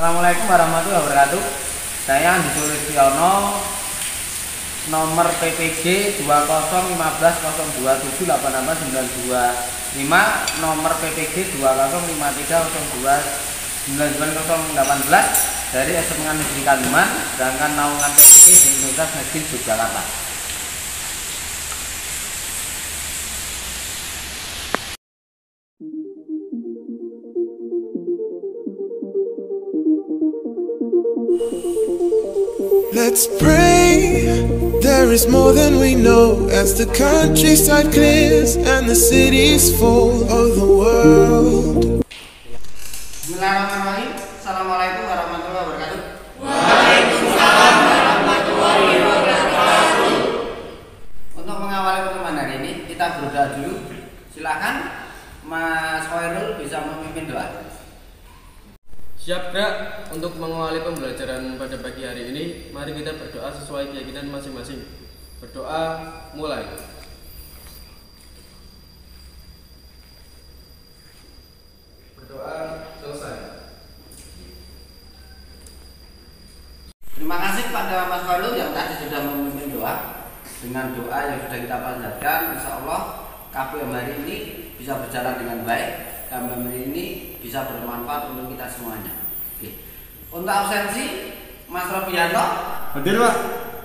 Assalamualaikum warahmatullahi wabarakatuh. Saya Andi Sulistiono, nomor PPG 201502788925, nomor PPG 2053029918 dari SMK Negeri Kaliman, sedangkan naungan PPG di Universitas Negeri Yogyakarta. Let's pray there is more than we know as the countryside clears and the city's full of the world. Bismillahirrahmanirrahim. Assalamualaikum warahmatullahi wabarakatuh. Waalaikumsalam warahmatullahi wabarakatuh. Untuk mengawali pertemuan hari ini, kita berdoa dulu. Silakan Mas Khairul bisa memimpin doa. Siap gerak untuk mengawali pembelajaran pada pagi hari ini. Mari kita berdoa sesuai keyakinan masing-masing. Berdoa mulai. Berdoa selesai. Terima kasih kepada Mas Khairul yang tadi sudah memimpin doa. Dengan doa yang sudah kita panjatkan, insya Allah KPM hari ini bisa berjalan dengan baik. KPM hari ini bisa bermanfaat untuk kita semuanya. Oke. Untuk absensi, Mas Robianto Hadir, Pak.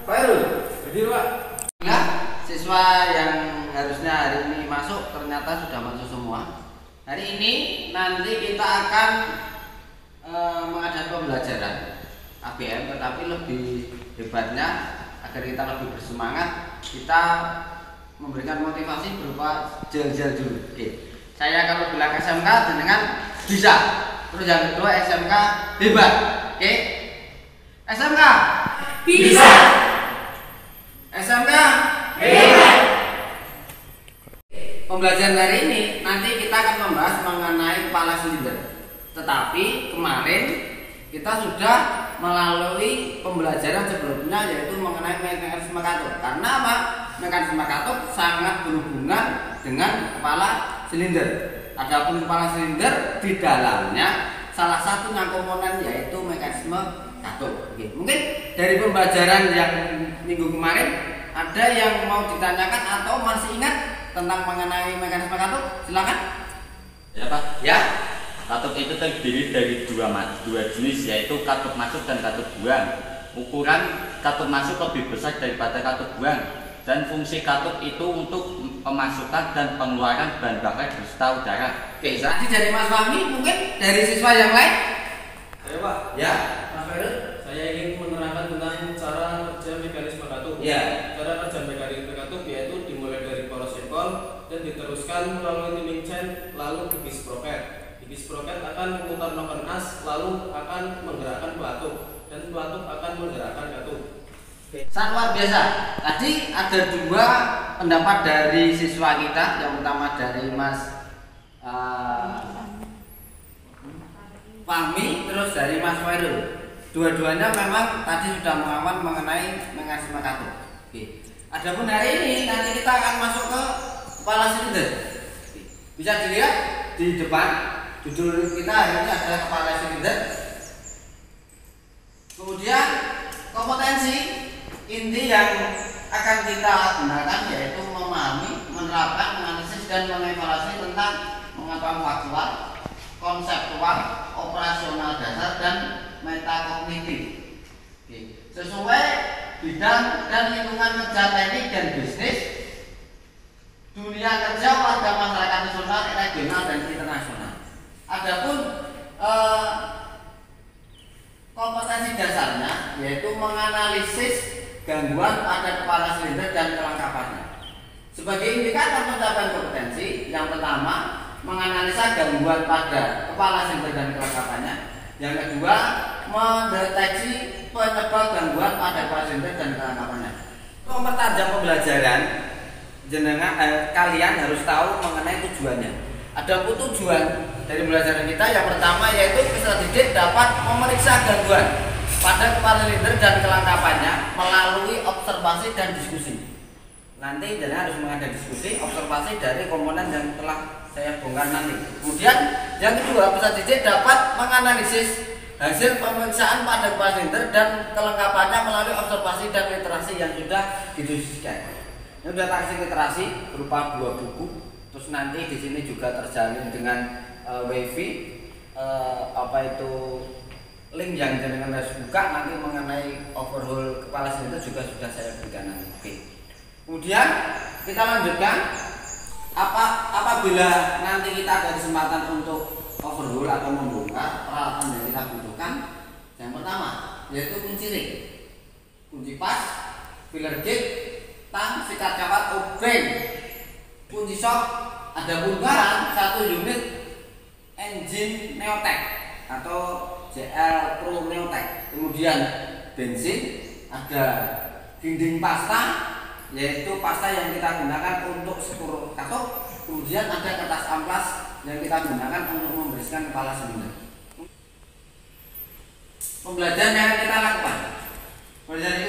Khairul Hadir, Pak. ya, siswa yang harusnya hari ini masuk ternyata sudah masuk semua. Hari ini nanti kita akan mengadakan pembelajaran ABM, tetapi lebih hebatnya agar kita lebih bersemangat, kita memberikan motivasi berupa jel-jel dulu. Oke. Saya kalau bilang SMK dengan bisa. Terus yang kedua SMK hebat. Oke. SMK Bisa. SMK Hebat. Pembelajaran hari ini nanti kita akan membahas mengenai kepala silinder. Tetapi kemarin kita sudah melalui pembelajaran sebelumnya, yaitu mengenai mekanisme katup. Karena apa? Mekanisme katup sangat berhubungan dengan kepala silinder. Adapun kepala silinder di dalamnya salah satunya komponen yaitu mekanisme katup. Oke. Mungkin dari pembelajaran yang minggu kemarin ada yang mau ditanyakan atau masih ingat tentang mengenai mekanisme katup? Silakan. Ya Pak. Ya. Katup itu terdiri dari dua jenis, yaitu katup masuk dan katup buang. Ukuran katup masuk lebih besar daripada katup buang, dan fungsi katup itu untuk pemasukan dan pengeluaran bahan bakar beserta udara. Oke, tadi dari Mas Fahmi, mungkin dari siswa yang lain? Ayo, Pak. Ya, Mas Khairul. Saya ingin menerangkan tentang cara kerja mekanisme katup. Ya. Cara kerja mekanisme katup yaitu dimulai dari poros engkol dan diteruskan melalui tuning chain, lalu ke sprocket. Sprocket akan memutar noken as, lalu akan menggerakkan pelatuk, dan pelatuk akan menggerakkan katup. Sangat luar biasa. Tadi ada dua pendapat dari siswa kita. Yang pertama dari Mas Fahmi, terus dari Mas Khairul. Dua-duanya memang tadi sudah mengawan mengenai mekanisme katup. Oke. Adapun hari ini nanti kita akan masuk ke kepala silinder. Bisa dilihat di depan. Judul kita hari ini adalah kepala silinder. Kemudian kompetensi inti yang akan kita gunakan yaitu memahami, menerapkan, menganalisis dan mengevaluasi tentang pengetahuan faktual, konseptual, operasional dasar dan metakognitif. Sesuai bidang dan lingkungan kerja teknik dan bisnis, dunia kerja warga masyarakat nasional, regional dan internasional. Adapun kompetensi dasarnya yaitu menganalisis gangguan pada kepala silinder dan kelengkapannya. Sebagai indikator pencapaian kompetensi, yang pertama menganalisa gangguan pada kepala silinder dan kelengkapannya. Yang kedua mendeteksi penyebab gangguan pada kepala silinder dan kelengkapannya. Untuk mempertajam pembelajaran, kalian harus tahu mengenai tujuannya. Ada tujuan dari pembelajaran kita. Yang pertama yaitu peserta didik dapat memeriksa gangguan pada kepala silinder dan kelengkapannya melalui observasi dan diskusi. Nanti jadi harus mengadakan diskusi, observasi dari komponen yang telah saya bongkar nanti. Kemudian yang kedua, peserta didik dapat menganalisis hasil pemeriksaan pada kepala silinder dan kelengkapannya melalui observasi dan literasi yang sudah didiskusikan. Ini sudah kasih literasi berupa 2 buku. Terus nanti di sini juga terjalin dengan wifi, link yang jenengan harus buka nanti mengenai overhaul kepala silinder juga sudah saya berikan nanti. Oke. Kemudian kita lanjutkan. Apabila nanti kita ada kesempatan untuk overhaul atau membongkar peralatan yang kita butuhkan, yang pertama yaitu kunci ring, kunci pas, filler gate, tang, sikat cawat, obeng, kunci shock, ada bongkaran 1 unit engine Neotech atau JL Pro Neotech, kemudian bensin, ada dinding pasta, yaitu pasta yang kita gunakan untuk sekur katup, kemudian ada kertas amplas yang kita gunakan untuk membersihkan kepala silinder. Pembelajaran yang kita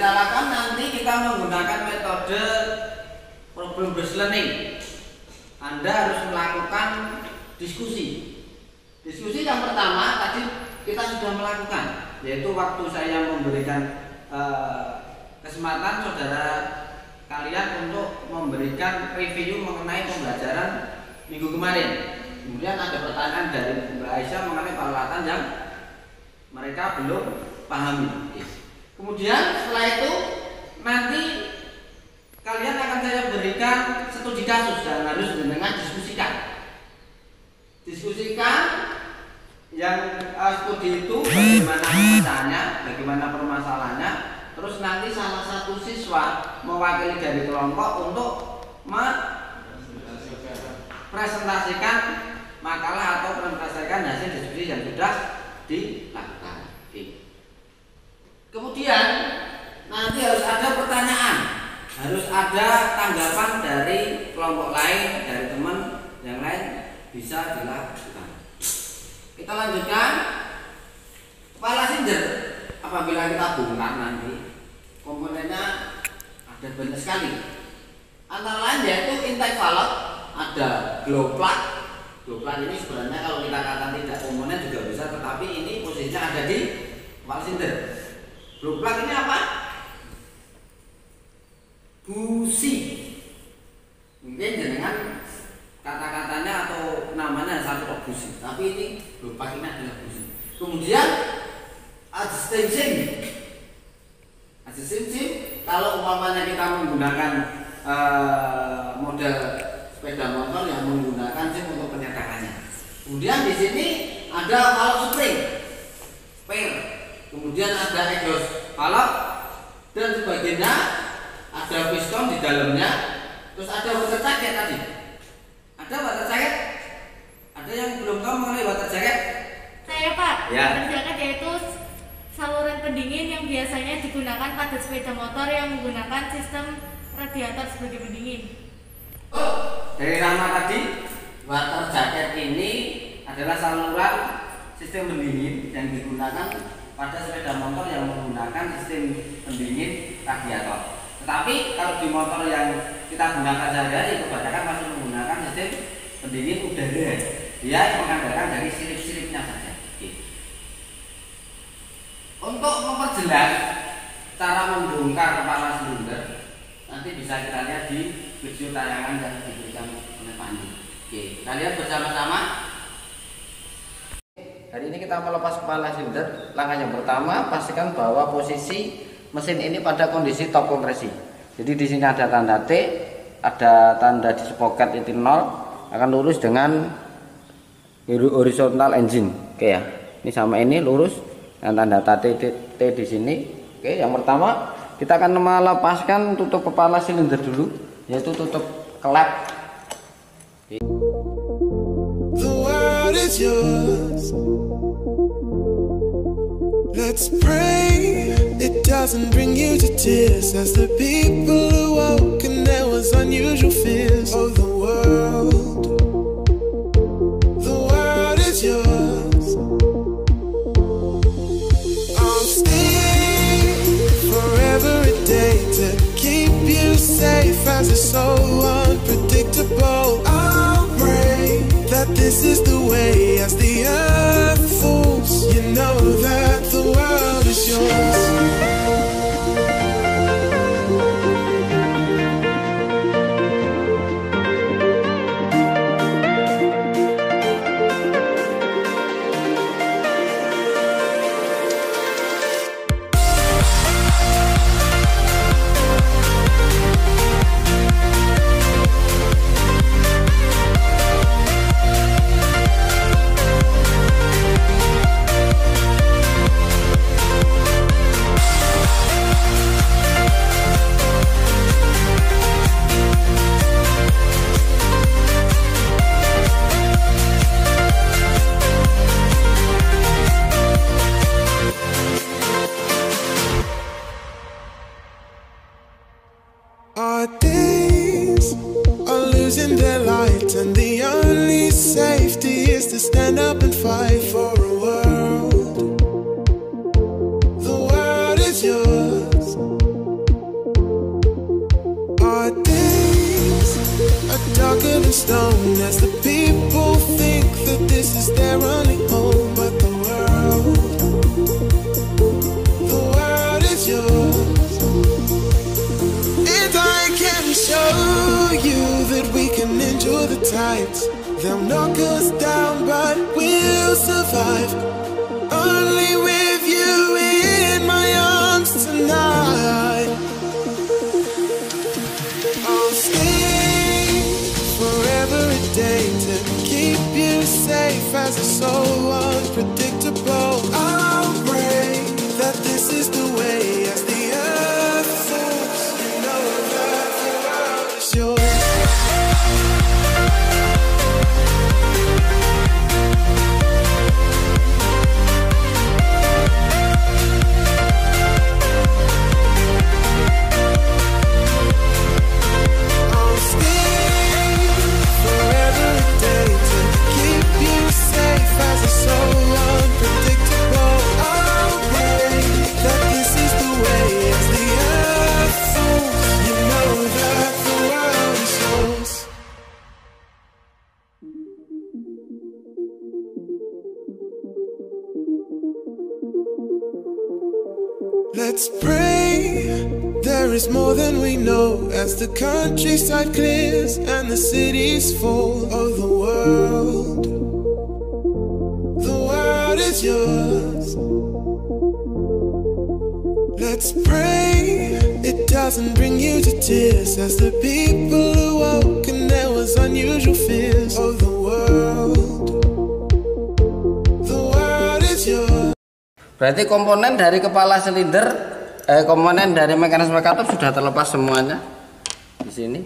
lakukan, nanti kita menggunakan metode problem based learning. Anda harus melakukan diskusi. Diskusi yang pertama tadi kita sudah melakukan, yaitu waktu saya memberikan kesempatan saudara kalian untuk memberikan review mengenai pembelajaran minggu kemarin. Kemudian ada pertanyaan dari Mbak Aisyah mengenai peralatan yang mereka belum pahami. Kemudian setelah itu nanti kalian akan saya berikan studi kasus dan harus dengan diskusikan yang studi itu bagaimana pemecahannya, bagaimana permasalahannya. Terus nanti salah satu siswa mewakili dari kelompok untuk mempresentasikan makalah atau mempresentasikan hasil diskusi yang sudah dilakukan. Kemudian nanti harus ada pertanyaan, harus ada tanggapan dari kelompok lain, dari teman yang lain bisa dilakukan. Kita lanjutkan. Kepala silinder apabila kita bongkar nanti komponennya ada banyak sekali. Antara lain yaitu intake valve, ada glow plug. Glow plug ini sebenarnya kalau kita katakan tidak komponen juga bisa, tetapi ini posisinya ada di kepala silinder. Glow plug ini apa? Busi. Mungkin dengan kata-katanya atau namanya satu busi, tapi ini glow plug ini adalah busi. Kemudian adjusting kalau umpamanya kita menggunakan model sepeda motor yang menggunakan sim untuk penyetakannya. Kemudian di sini ada valve spring, spare, kemudian ada exhaust valve dan sebagainya, ada piston di dalamnya, terus ada water jacket tadi. Ada water jacket? Ada yang belum tahu mengenai water jacket? Saya Pak, Ya. water jacket yaitu saluran pendingin yang biasanya digunakan pada sepeda motor yang menggunakan sistem radiator sebagai pendingin. Dari nama tadi, water jacket ini adalah saluran sistem pendingin yang digunakan pada sepeda motor yang menggunakan sistem pendingin radiator. Tetapi kalau di motor yang kita gunakan sehari-hari kebanyakan masih menggunakan sistem pendingin udara. Dia mengandalkan dari sirip-siripnya saja. Untuk memperjelas cara membongkar kepala silinder, nanti bisa kita lihat di video tayangan yang diberikan oleh Pak Andi. Oke, kita lihat bersama-sama. Hari ini kita melepas kepala silinder. Langkah yang pertama, pastikan bahwa posisi mesin ini pada kondisi top kompresi. Jadi di sini ada tanda T, ada tanda di sprocket itu 0, akan lurus dengan horizontal engine. Oke ya, ini sama ini lurus dengan tanda T di sini. Oke, yang pertama kita akan melepaskan tutup kepala silinder dulu, yaitu tutup klep. The world is yours. Let's pray it doesn't bring you to tears as the people awoke and there was unusual fears. Oh, the world is yours. I'll stay forever a day to keep you safe as it's so unpredictable. I'll pray that this is the way as the earth falls. You know that stand up and fight for a world. The world is yours. Our days are darker than stone as the people think that this is their only home. But the world is yours. And I can show you that we can endure the tides. They'll knock us down, but we'll survive. Only with you in my arms tonight. I'll stay forever a day to keep you safe as it's so unpredictable. I'll pray that this is the way as the earth falls. You know that the world is yours. Let's pray there is more than we know as the countryside clears and the cities fall. Oh, the world is yours. Let's pray it doesn't bring you to tears as the people awoke and there was unusual fears. Oh, the world is yours. Berarti komponen dari kepala silinder, komponen dari mekanisme katup sudah terlepas semuanya di sini.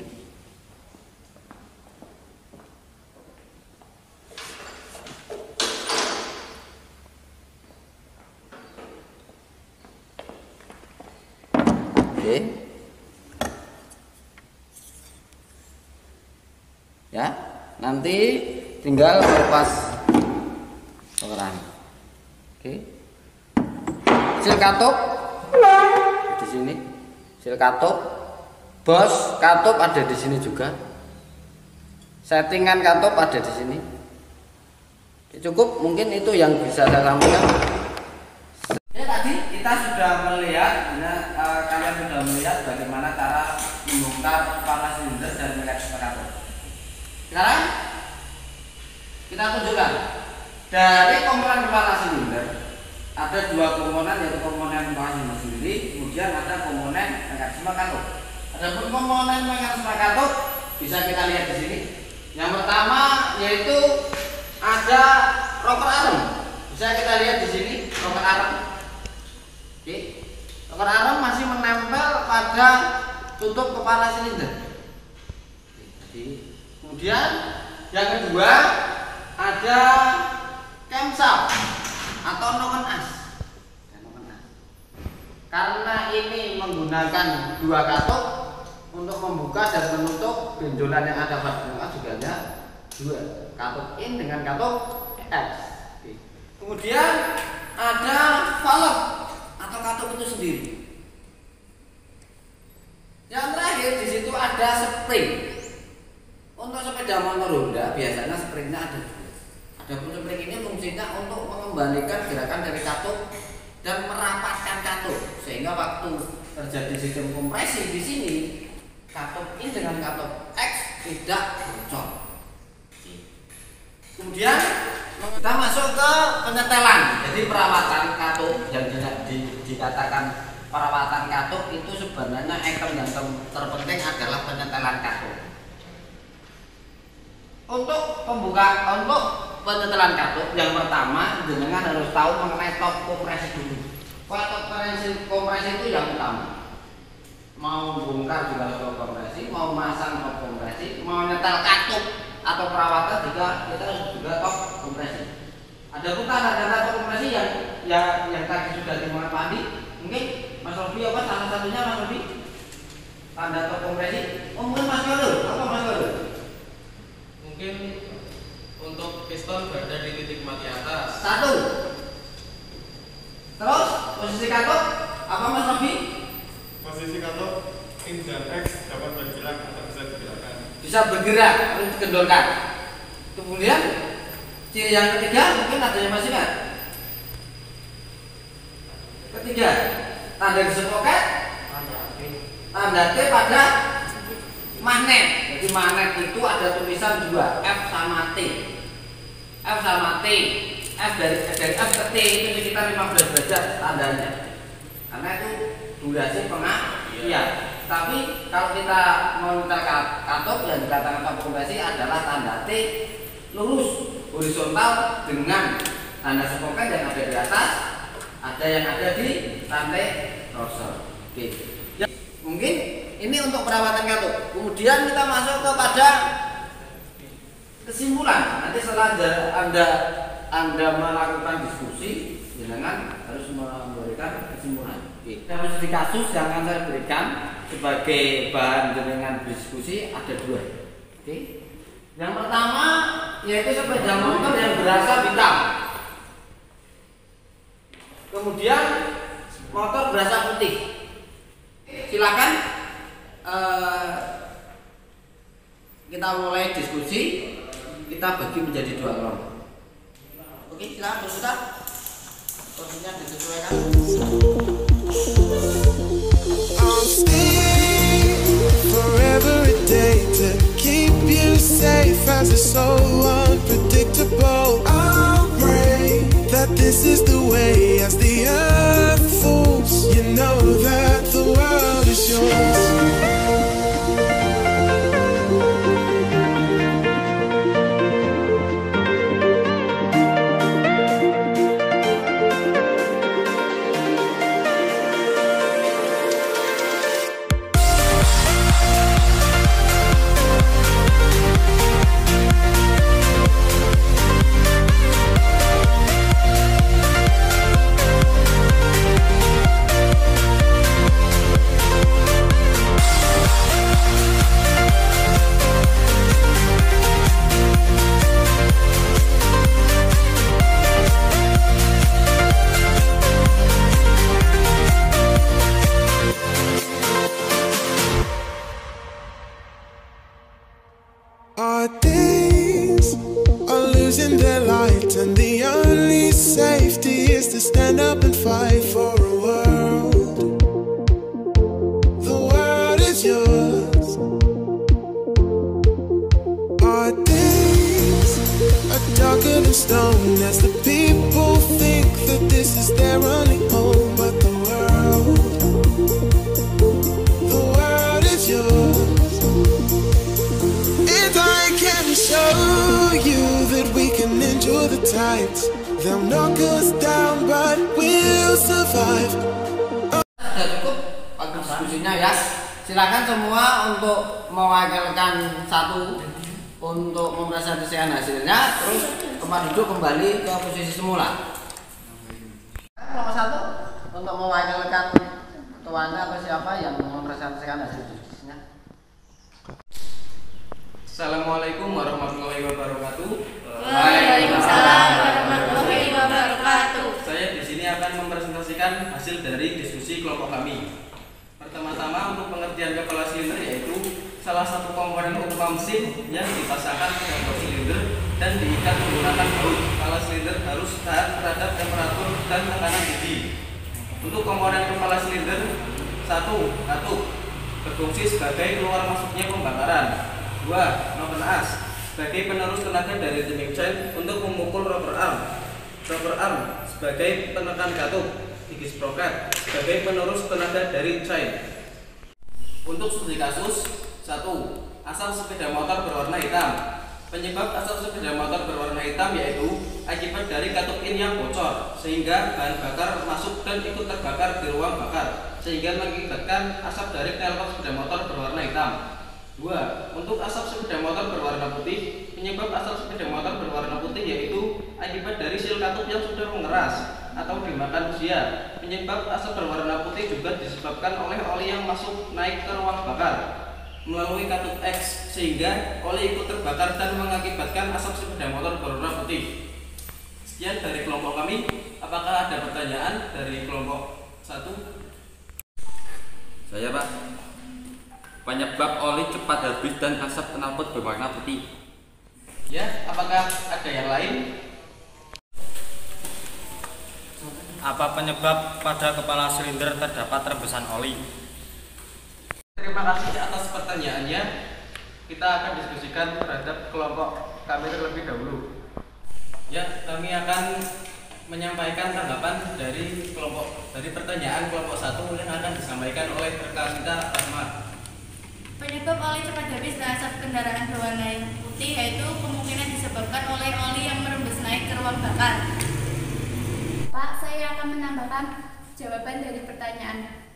Oke. Ya, nanti tinggal lepas koran. Oke. Sil katup di sini, sil katup, bos katup ada di sini juga, settingan katup ada di sini. Cukup, mungkin itu yang bisa saya sampaikan. Ya, tadi kita sudah melihat, kalian sudah melihat bagaimana cara membongkar kepala silinder dan mekanisme katup. Sekarang kita tunjukkan dari komponen kepala silinder. Ada dua komponen, yaitu komponen mekanisme sendiri, kemudian ada komponen mekanisme katup. Adapun komponen mekanisme katup bisa kita lihat di sini. Yang pertama yaitu ada rocker arm. Bisa kita lihat di sini rocker arm. Oke, rocker arm masih menempel pada tutup kepala silinder. Kemudian yang kedua ada camshaft atau noken as. Karena ini menggunakan dua katup untuk membuka dan menutup benjolan yang ada pada juga ada dua, katup in dengan katup X. Kemudian ada valve atau katup itu sendiri. Yang terakhir di situ ada spring. Untuk sepeda motor Honda biasanya springnya ada dua. Adapun spring ini fungsinya untuk mengembalikan gerakan dari katup dan merapatkan katup sehingga waktu terjadi sistem kompresi di sini katup in dengan katup X tidak bocor. Kemudian kita masuk ke penyetelan. Jadi perawatan katup yang dikatakan perawatan katup itu sebenarnya item yang terpenting adalah penyetelan katup. Untuk penyetelan katup yang pertama jenengan harus tahu mengenai top kompresi dulu. Top kompresi itu yang utama. Mau bongkar juga top kompresi, mau masang top kompresi, mau nyetel katup atau perawatan juga kita harus juga top kompresi. Ada tanda top kompresi yang tadi sudah dimanfaati. Mungkin Mas Robi apa salah satunya Mas Robi? Tanda top kompresi. Oh mungkin Mas Yolo, apa Mas Yolo? Mungkin Untuk piston berada di titik mati atas. 1. Terus posisi katup apa Mas Robi? Posisi katup in dan X dapat bergerak atau bisa digerakkan. Bisa bergerak, harus dikendorkan. Kemudian ciri yang ketiga mungkin ada yang masih ingat. Ketiga, tanda di sepoket, tanda T pada magnet. Jadi magnet itu ada tulisan 2, F sama T. F sama T. F dari F ke T itu sekitar 15 derajat tandanya. Karena itu durasi pengalian. Tapi kalau kita monitor katup yang dikatakan topografasi adalah tanda T lurus horizontal dengan tanda sepoket yang ada di atas, ada yang ada di rantai rotor. Oke. Ya, mungkin ini untuk perawatan katup. Kemudian kita masuk kepada kesimpulan. Nanti setelah Anda melakukan diskusi, jangan harus memberikan kesimpulan. Oke. Studi kasus yang akan saya berikan sebagai bahan dengan diskusi ada 2. Oke. Yang pertama yaitu sepeda motor yang berasa hitam. Kemudian motor berasa putih. Silakan kita mulai diskusi. Kita bagi menjadi 2 kelompok. Oke, silakan Ustaz. Posisinya disesuaikan. I'll stay forever a day to keep you safe as it's so unpredictable. I'll pray that this is the way as the earth falls. You know that the world is yours. Our days are losing their light, and the only safety is to stand up and fight for a world. The world is yours. Our days are darker than stone as the people think that this is their only home, but the world is yours. And I can show you that we can endure the tides. They'll knock us down, but we'll survive. Sudah cukup waktu diskusinya ya. Silakan semua untuk mewakilkan satu untuk mempresentasikan hasilnya. Terus tempat duduk kembali ke posisi semula. Nomor 1 untuk mewakilkan ketuanya atau siapa yang mempresentasikan hasil diskusinya. Assalamualaikum warahmatullahi wabarakatuh. Waalaikumsalam warahmatullahi wabarakatuh. Saya di sini akan mempresentasikan hasil dari diskusi kelompok kami. Pertama-tama untuk pengertian kepala silinder yaitu salah satu komponen utama mesin yang dipasangkan ke dalam silinder dan diikat menggunakan baut. Kepala silinder harus taat terhadap temperatur dan tekanan tinggi. Untuk komponen kepala silinder, 1. Katup berfungsi sebagai keluar masuknya pembakaran. 2. Noken as sebagai penerus tenaga dari timing chain untuk memukul rubber arm. Rubber arm sebagai penekan katup. Gigi sprocket sebagai penerus tenaga dari chain. Untuk studi kasus, 1. Asap sepeda motor berwarna hitam. Penyebab asap sepeda motor berwarna hitam yaitu akibat dari katup in yang bocor sehingga bahan bakar masuk dan ikut terbakar di ruang bakar sehingga mengakibatkan asap dari knalpot sepeda motor berwarna hitam. 2. Untuk asap sepeda motor berwarna putih, penyebab asap sepeda motor berwarna putih yaitu akibat dari sil katup yang sudah mengeras atau dimakan usia. Penyebab asap berwarna putih juga disebabkan oleh oli yang masuk naik ke ruang bakar. melalui katup X sehingga oli ikut terbakar dan mengakibatkan asap sepeda motor berwarna putih. Sekian dari kelompok kami. Apakah ada pertanyaan dari kelompok 1? Saya Pak. Penyebab oli cepat habis dan asap knalpot berwarna putih. Ya, apakah ada yang lain? Apa penyebab pada kepala silinder terdapat rembesan oli? Terima kasih atas pertanyaannya. Kita akan diskusikan terhadap kelompok kami terlebih dahulu. Ya, kami akan menyampaikan tanggapan dari pertanyaan kelompok 1 yang akan disampaikan oleh rekan kita Rahma. Penyebab oli cepat habis dan asap kendaraan berwarna putih yaitu kemungkinan disebabkan oleh oli yang merembes naik ke ruang bakar. Pak, saya akan menambahkan jawaban dari pertanyaan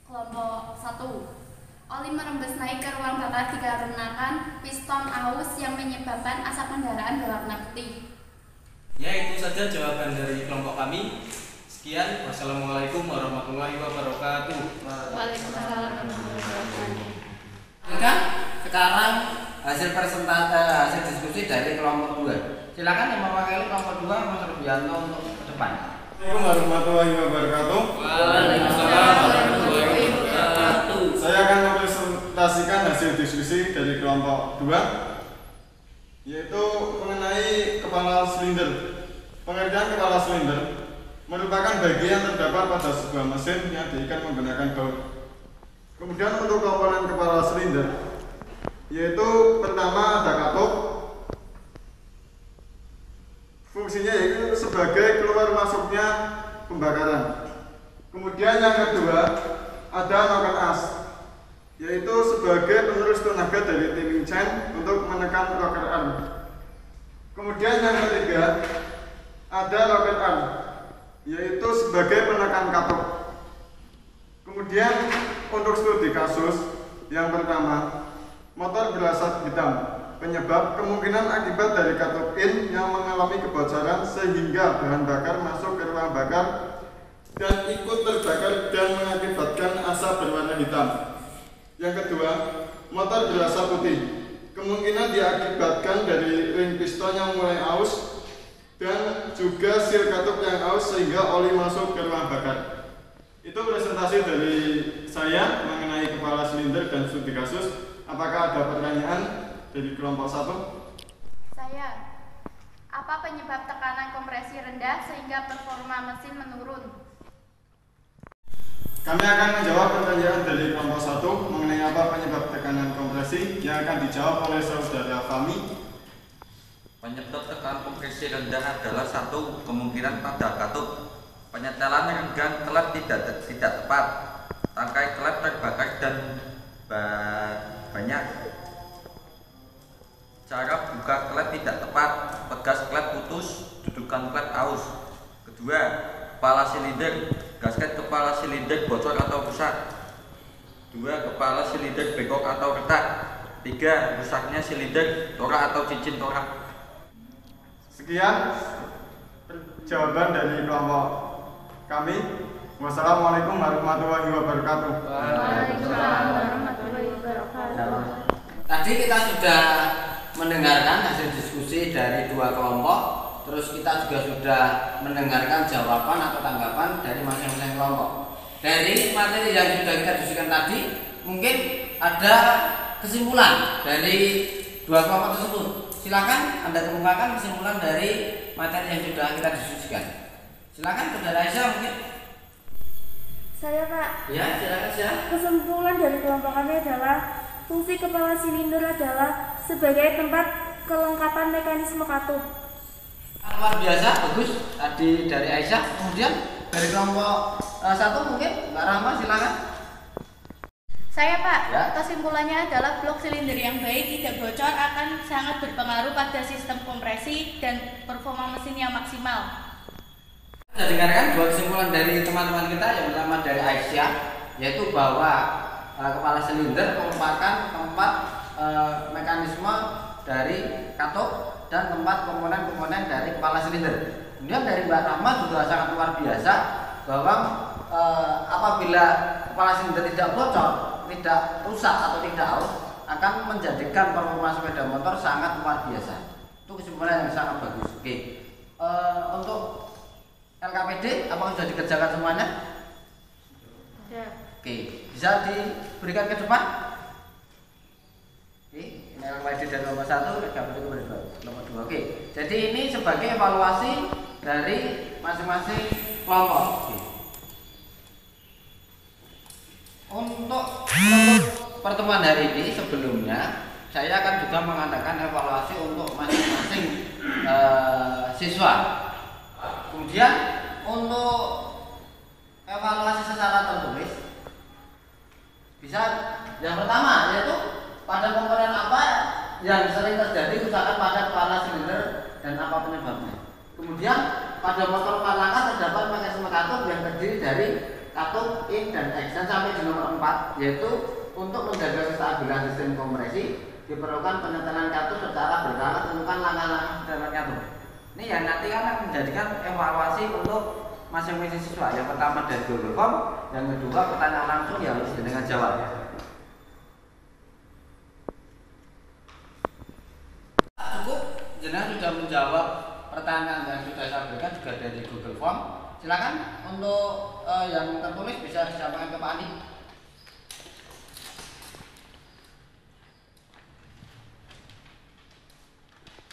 kelompok 1. Oli merembes naik ke ruang bakar dikarenakan piston aus yang menyebabkan asap kendaraan berwarna putih. Ya, itu saja jawaban dari kelompok kami. Sekian, wassalamualaikum warahmatullahi wabarakatuh. Waalaikumsalam warahmatullahi wabarakatuh. Sekarang hasil diskusi dari kelompok 2. Silakan yang mewakili kelompok 2 Mas Rubianto untuk ke depan. Assalamualaikum warahmatullahi wabarakatuh. Waalaikumsalam warahmatullahi wabarakatuh. Saya akan mempresentasikan hasil diskusi dari kelompok 2, yaitu mengenai kepala silinder. Pengerjaan kepala silinder merupakan bagian terdapat pada sebuah mesin yang diikat menggunakan baut. Kemudian untuk komponen kepala silinder, yaitu pertama ada katup. Fungsinya yaitu sebagai keluar masuknya pembakaran. Kemudian yang kedua ada noken as, yaitu sebagai penerus tenaga dari timing chain untuk menekan rocker arm. Kemudian yang ketiga ada rocker arm, yaitu sebagai penekan katup. Kemudian untuk studi kasus yang pertama, motor berasap hitam. Penyebab kemungkinan akibat dari katup in yang mengalami kebocoran sehingga bahan bakar masuk ke ruang bakar dan ikut terbakar dan mengakibatkan asap berwarna hitam. Yang kedua, motor berasap putih. Kemungkinan diakibatkan dari ring piston yang mulai aus dan juga seal katup yang aus sehingga oli masuk ke ruang bakar. Itu presentasi dari saya mengenai kepala silinder dan studi kasus. Apakah ada pertanyaan dari kelompok 1? Saya, apa penyebab tekanan kompresi rendah sehingga performa mesin menurun? Kami akan menjawab pertanyaan dari kelompok 1 mengenai apa penyebab tekanan kompresi yang akan dijawab oleh saudara Fahmi. Penyebab tekanan kompresi rendah adalah satu, kemungkinan pada katup. Penyetelan renggang klep tidak tepat. Tangkai klep terbakar dan banyak. Cara buka klep tidak tepat. Pegas klep putus, dudukan klep aus. Kedua, kepala silinder. Gasket kepala silinder bocor atau rusak. Dua, kepala silinder bengkok atau retak. Tiga, rusaknya silinder, torak atau cincin torak. Sekian jawaban dari kelompok kami. Wassalamualaikum warahmatullahi wabarakatuh. Waalaikumsalam warahmatullahi wabarakatuh. Tadi kita sudah mendengarkan hasil diskusi dari dua kelompok. Terus kita juga sudah mendengarkan jawaban atau tanggapan dari masing-masing kelompok. Dari materi yang sudah kita diskusikan tadi, mungkin ada kesimpulan dari dua kelompok tersebut. Silakan Anda kemukakan kesimpulan dari materi yang sudah kita diskusikan. Silakan Saudara Aisyah mungkin. Saya Pak, Ya, silakan Aisyah. kesimpulan dari kelompok kami adalah fungsi kepala silinder adalah sebagai tempat kelengkapan mekanisme katup. Luar biasa, bagus. Tadi dari Aisyah, kemudian dari kelompok 1 mungkin Mbak Rahma silakan. Saya Pak, Ya. kesimpulannya adalah blok silinder yang baik tidak bocor akan sangat berpengaruh pada sistem kompresi dan performa mesin yang maksimal. Kita dengarkan dua kesimpulan dari teman-teman kita. Yang pertama dari Aisyah, yaitu bahwa kepala silinder merupakan tempat mekanisme dari katup dan tempat komponen-komponen dari kepala silinder. Kemudian dari Mbak Rahma juga sangat luar biasa bahwa apabila kepala silinder tidak bocor, tidak rusak atau tidak aus, akan menjadikan performa sepeda motor sangat luar biasa. Itu kesimpulan yang sangat bagus. Oke. Untuk LKPD apakah sudah dikerjakan semuanya? Ada. Oke, bisa diberikan ke depan. Oke, ini LKPD dari nomor 1, LKPD nomor 2. Oke, jadi ini sebagai evaluasi dari masing-masing kelompok. Oke. Untuk pertemuan hari ini sebelumnya saya akan juga mengadakan evaluasi untuk masing-masing siswa. Kemudian untuk evaluasi secara tertulis bisa yang pertama yaitu pada komponen apa yang sering terjadi kerusakan pada kepala silinder dan apa penyebabnya. Kemudian pada motor palangka terdapat mekanisme katup yang terdiri dari katup in dan X, dan sampai di nomor 4 yaitu untuk menjaga kestabilan sistem kompresi diperlukan penyetelan katup secara berkala. Tentukan langkah-langkah penyetelan katup. Ini yang nanti akan menjadikan evaluasi untuk masing-masing siswa. Yang pertama dari Google Form, yang kedua pertanyaan langsung yang harus dengan jawab. Cukup, jenengan sudah menjawab pertanyaan yang sudah saya berikan juga dari Google Form. Silakan untuk yang tertulis bisa disampaikan ke Pak Andi.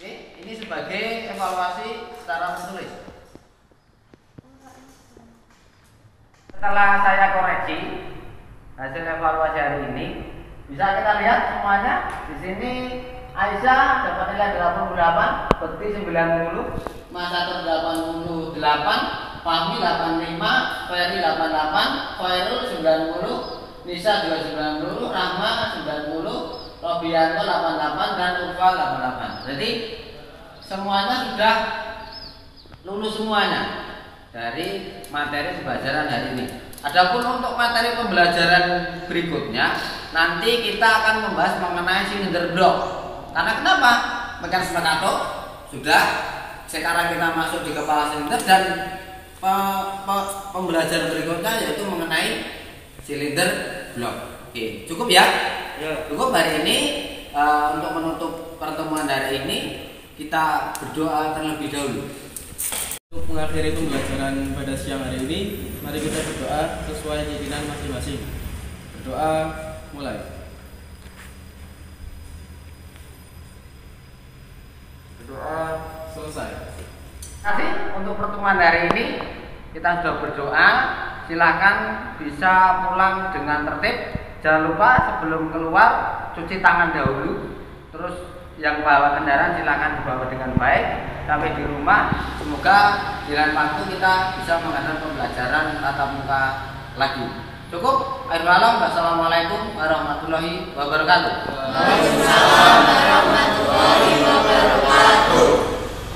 Oke, ini sebagai evaluasi secara tertulis. Setelah saya koreksi hasil evaluasi hari ini, bisa kita lihat semuanya. Di sini Aisyah dapat nilai 88, Bekti 90, Mas Atur 88, Fahmi 85, Ferry 88, Khairul 90, Nisa juga 90, Rahma 90, Robianto 88 dan Urfa 88. Jadi semuanya sudah lulus semuanya dari materi pembelajaran hari ini. Adapun untuk materi pembelajaran berikutnya, nanti kita akan membahas mengenai silinder blok. Karena kenapa? Mekanisme katup sudah, sekarang kita masuk di kepala silinder dan pembelajaran berikutnya yaitu mengenai silinder blok. Oke, cukup ya? Cukup hari ini. Untuk menutup pertemuan hari ini kita berdoa terlebih dahulu. Untuk mengakhiri pembelajaran pada siang hari ini, mari kita berdoa sesuai keinginan masing-masing. Berdoa mulai. Berdoa selesai. Nanti untuk pertemuan hari ini kita sudah berdoa. Silahkan bisa pulang dengan tertib. Jangan lupa sebelum keluar cuci tangan dahulu. Terus yang bawa kendaraan silahkan dibawa dengan baik sampai di rumah. Semoga di lain waktu kita bisa mengadakan pembelajaran tatap muka lagi. Cukup. Akhirul kalam. Wassalamualaikum warahmatullahi wabarakatuh.